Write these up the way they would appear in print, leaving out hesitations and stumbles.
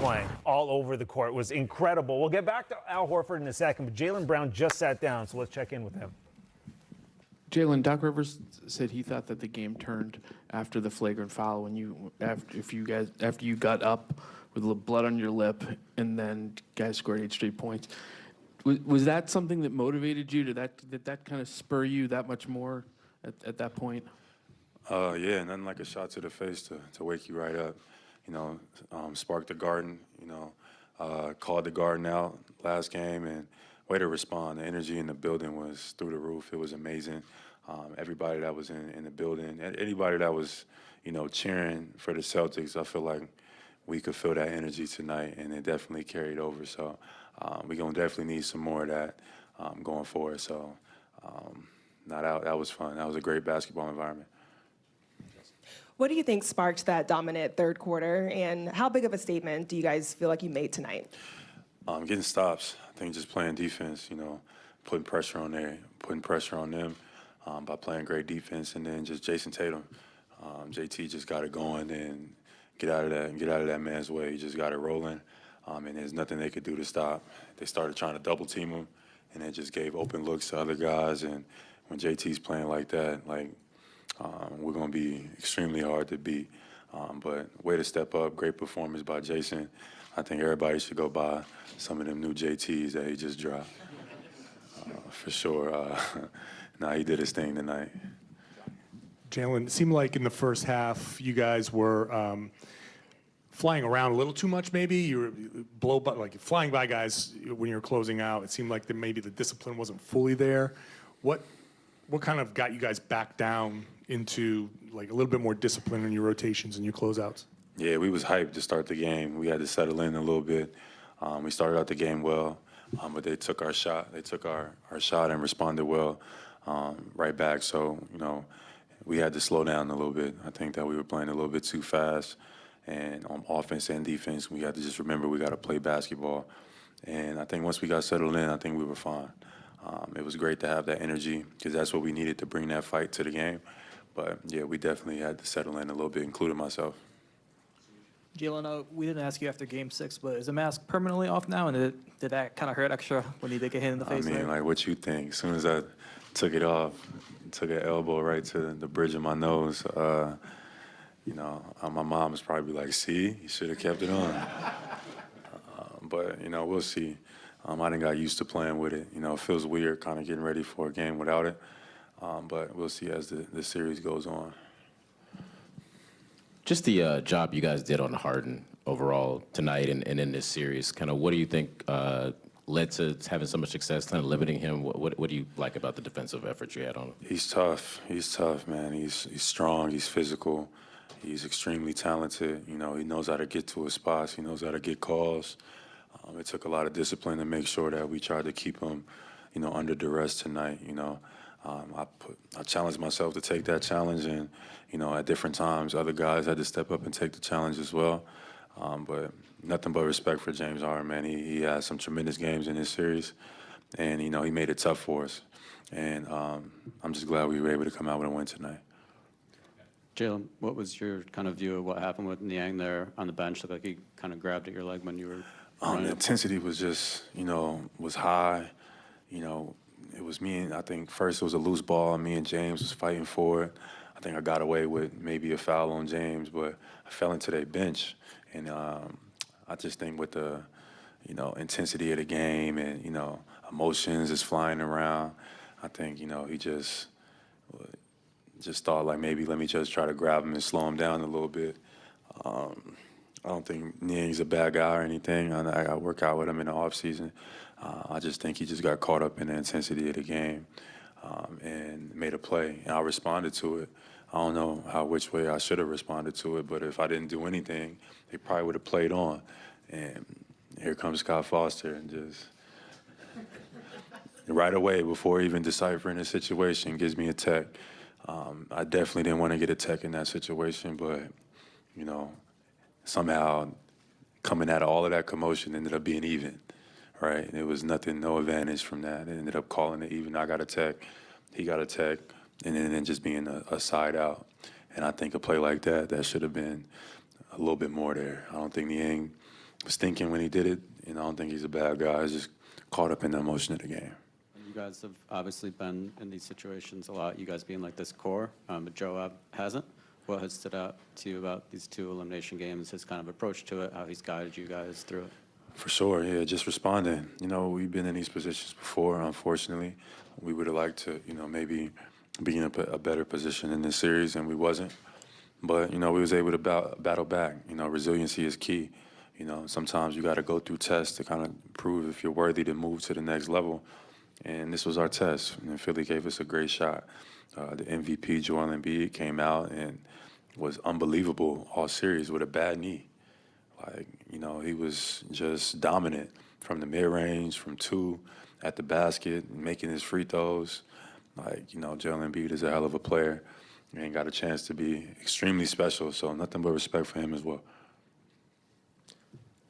playing all over the court. It was incredible. We'll get back to Al Horford in a second, but Jaylen Brown just sat down, so let's check in with him. Jaylen, Doc Rivers said he thought that the game turned after the flagrant foul when after you got up with a little blood on your lip and then guys scored 8 straight points. Was that something that motivated you? Did that kind of spur you that much more at that point? Yeah, nothing like a shot to the face to wake you right up. Spark the garden. Called the garden out last game and way to respond. The energy in the building was through the roof. It was amazing. Everybody that was in the building, anybody that was, cheering for the Celtics, I feel like we could feel that energy tonight, and it definitely carried over. So we're going to definitely need some more of that going forward. So that was fun. That was a great basketball environment. What do you think sparked that dominant third quarter, and how big of a statement do you guys feel like you made tonight? Getting stops. I think just playing defense, putting pressure on them by playing great defense, and then just Jason Tatum. JT just got it going and get out of that man's way. He just got it rolling, and there's nothing they could do to stop. They started trying to double team him, and it just gave open looks to other guys. And when JT's playing like that, we're going to be extremely hard to beat. But way to step up, great performance by Jason. I think everybody should go buy some of them new JTs that he just dropped. For sure. He did his thing tonight. Jaylen, it seemed like in the first half you guys were flying around a little too much maybe. You were flying by guys when you were closing out. It seemed like maybe the discipline wasn't fully there. What kind of got you guys back down into a little bit more discipline in your rotations and your closeouts? Yeah, we was hyped to start the game. We had to settle in a little bit. We started out the game well, but they took our shot. They took our shot and responded well right back. So, we had to slow down a little bit. I think that we were playing a little bit too fast. And on offense and defense, we had to just remember we got to play basketball. And I think once we got settled in, I think we were fine. It was great to have that energy because that's what we needed to bring that fight to the game. But, yeah, we definitely had to settle in a little bit, including myself. Jaylen, we didn't ask you after Game 6, but is the mask permanently off now? And did that kind of hurt extra when you did get hit in the face? What you think? As soon as I took it off, took an elbow right to the bridge of my nose, my mom was probably like, see, you should have kept it on. But, we'll see. I done got used to playing with it. It feels weird kind of getting ready for a game without it. But we'll see as the series goes on. Just the job you guys did on Harden overall tonight and in this series, kind of what do you think led to having so much success, kind of limiting him? What do you like about the defensive effort you had on him? He's tough. He's tough, man. He's strong. He's physical. He's extremely talented. He knows how to get to his spots. He knows how to get calls. It took a lot of discipline to make sure that we tried to keep him, under duress tonight. I challenged myself to take that challenge, and at different times, other guys had to step up and take the challenge as well. But nothing but respect for James Harden, man. He had some tremendous games in this series, and he made it tough for us. And I'm just glad we were able to come out with a win tonight. Jaylen, what was your kind of view of what happened with Niang there on the bench? Looked like he kind of grabbed at your leg when you were. The intensity was just, was high. It was me and I think first it was a loose ball. Me and James was fighting for it. I think I got away with maybe a foul on James, but I fell into their bench. And I just think with the, intensity of the game and, emotions is flying around, I think, he just thought like maybe let me just try to grab him and slow him down a little bit. I don't think Niang's a bad guy or anything. I work out with him in the offseason. I just think he just got caught up in the intensity of the game and made a play. And I responded to it. I don't know which way I should have responded to it, but if I didn't do anything, they probably would have played on. And here comes Scott Foster and just right away, before even deciphering the situation, gives me a tech. I definitely didn't want to get a tech in that situation, but, somehow coming out of all of that commotion ended up being even, right? It was nothing, no advantage from that. It ended up calling it even. I got a tech, he got a tech, and then just being a side out. And I think a play like that should have been a little bit more there. I don't think Niang was thinking when he did it. I don't think he's a bad guy. He's just caught up in the emotion of the game. You guys have obviously been in these situations a lot, you guys being like this core, but Joab hasn't. What has stood out to you about these 2 elimination games, his kind of approach to it, how he's guided you guys through it? For sure, yeah, just responding. We've been in these positions before, unfortunately. We would have liked to, maybe be in a better position in this series, and we wasn't. But, we was able to battle back. Resiliency is key. Sometimes you got to go through tests to kind of prove if you're worthy to move to the next level. And this was our test, and Philly gave us a great shot. The MVP, Joel Embiid, came out and was unbelievable all series with a bad knee. He was just dominant from the mid-range, from 2 at the basket, making his free throws. Jaylen Embiid is a hell of a player and got a chance to be extremely special, so nothing but respect for him as well.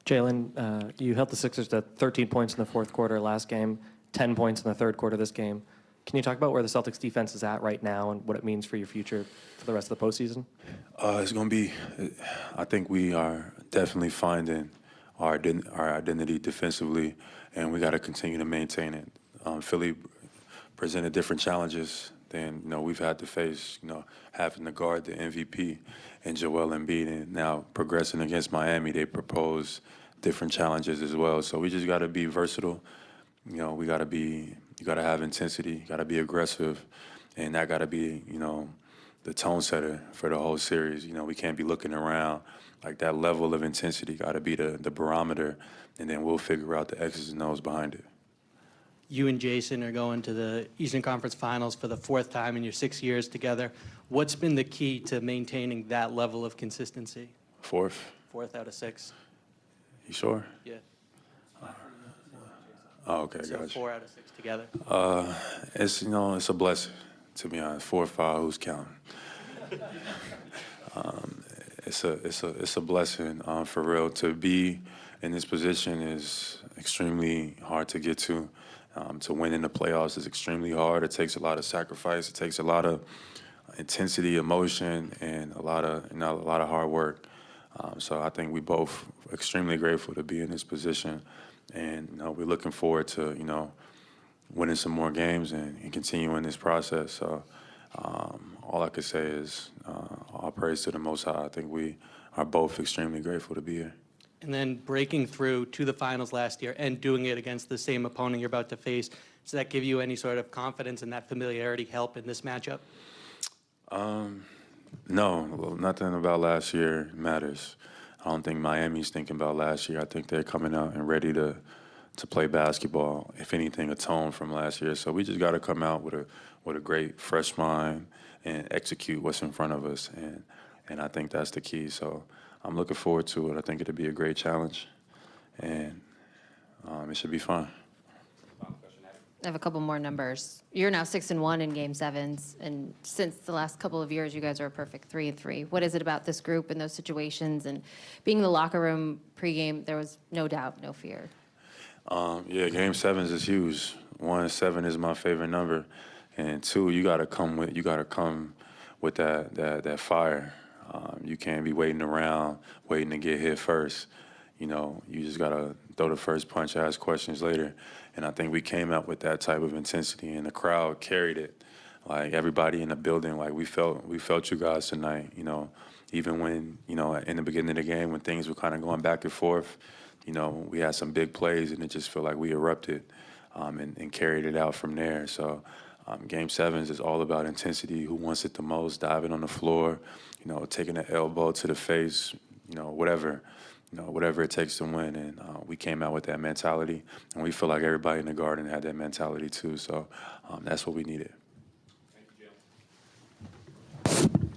Jaylen, you held the Sixers to 13 points in the fourth quarter last game, 10 points in the third quarter this game. Can you talk about where the Celtics defense is at right now and what it means for your future for the rest of the postseason? It's going to be, I think we are definitely finding our identity defensively, and we got to continue to maintain it. Philly presented different challenges than we've had to face. Having to guard the MVP and Joel Embiid, and now progressing against Miami, they propose different challenges as well. So we just got to be versatile. We got to be. You got to have intensity. You got to be aggressive, and that got to be the tone setter for the whole series. We can't be looking around. Like, that level of intensity got to be the barometer, and then we'll figure out the X's and O's behind it. You and Jason are going to the Eastern Conference Finals for the 4th time in your 6 years together. What's been the key to maintaining that level of consistency? 4th. 4th out of 6. You sure? Yeah. Oh, okay, So gotcha. 4 out of 6 together. It's it's a blessing, to be honest. 4 or 5, who's counting? It's a blessing for real. To be in this position is extremely hard to get to. To win in the playoffs is extremely hard. It takes a lot of sacrifice. It takes a lot of intensity, emotion, and a lot of hard work. So I think we both extremely grateful to be in this position, and we're looking forward to winning some more games and continuing this process. So all I could say is all praise to the Most High. I think we are both extremely grateful to be here. And then breaking through to the finals last year and doing it against the same opponent you're about to face, does that give you any sort of confidence and that familiarity help in this matchup? No, nothing about last year matters. I don't think Miami's thinking about last year. I think they're coming out and ready to play basketball. If anything, a tone from last year. So we just got to come out with a great fresh mind and execute what's in front of us. And I think that's the key. So I'm looking forward to it. I think it'll be a great challenge, and it should be fun. I have a couple more numbers. You're now 6-1 in Game 7s, and since the last couple of years, you guys are a perfect 3-3. What is it about this group and those situations? And being in the locker room pregame, there was no doubt, no fear. Yeah, Game 7s is huge. 1, 7 is my favorite number, and 2, you gotta come with that fire. You can't be waiting around, waiting to get hit first. You just gotta throw the first punch, ask questions later. And I think we came out with that type of intensity, and the crowd carried it. Like, everybody in the building, like, we felt you guys tonight. Even when in the beginning of the game, when things were kind of going back and forth, we had some big plays, and it just felt like we erupted and carried it out from there. So Game 7s is all about intensity. Who wants it the most? Diving on the floor, taking an elbow to the face, whatever it takes to win. And we came out with that mentality, and we feel like everybody in the Garden had that mentality too. So that's what we needed.